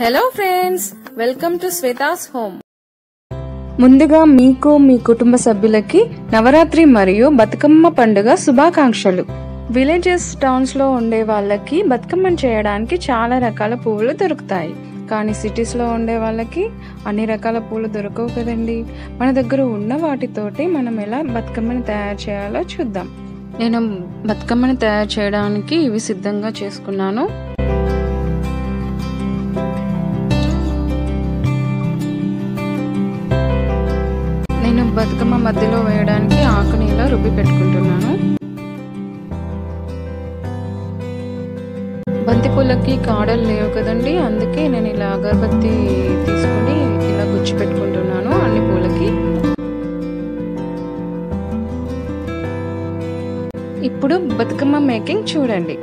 Hello friends, welcome to Sweta's home. ముందుగా మీకు మీ కుటుంబ సభ్యులకి నవరాత్రి మరియు బతుకమ్మ పండుగ శుభాకాంక్షలు. విలేజెస్ టౌన్స్ లో ఉండే వాళ్ళకి బతుకమ్మను చేయడానికి చాలా రకాల పువ్వులు దొరుకుతాయి. కానీ సిటీస్ లో ఉండే వాళ్ళకి అన్ని రకాల పూలు దొరకవు కదండి. మన దగ్గర ఉన్న వాటితోటి మనం ఎలా బతుకమ్మని తయారు చేయాలో చూద్దాం. నేను బతుకమ్మని తయారు చేయడానికి ఇవి సిద్ధంగా చేసుకున్నాను. నేను బతుకమ్మ మధ్యలో వేయడానికి ఆకుని ఇలా రుబ్బి పెట్టుకుంటున్నాను. బంతి పూలకి కాడలు లేవు కదండి, అందుకే నేను ఇలా అగరబత్తి తీసుకుని ఇలా గుచ్చి పెట్టుకుంటున్నాను అన్ని పూలకి. ఇప్పుడు బతుకమ్మ మేకింగ్ చూడండి.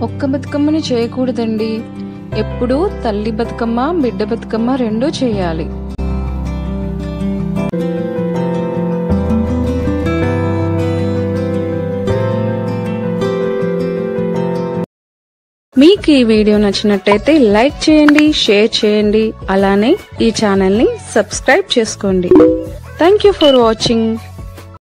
ఒక్క బతుకమ్మని చేయకూడదండి, ఎప్పుడూ తల్లి బతుకమ్మ బిడ్డ బతుకమ్మ రెండూ చేయాలి. మీకు ఈ వీడియో నచ్చినట్టయితే లైక్ చేయండి, షేర్ చేయండి, అలానే ఈ ఛానల్ని సబ్స్క్రైబ్ చేసుకోండి. Thank you for watching.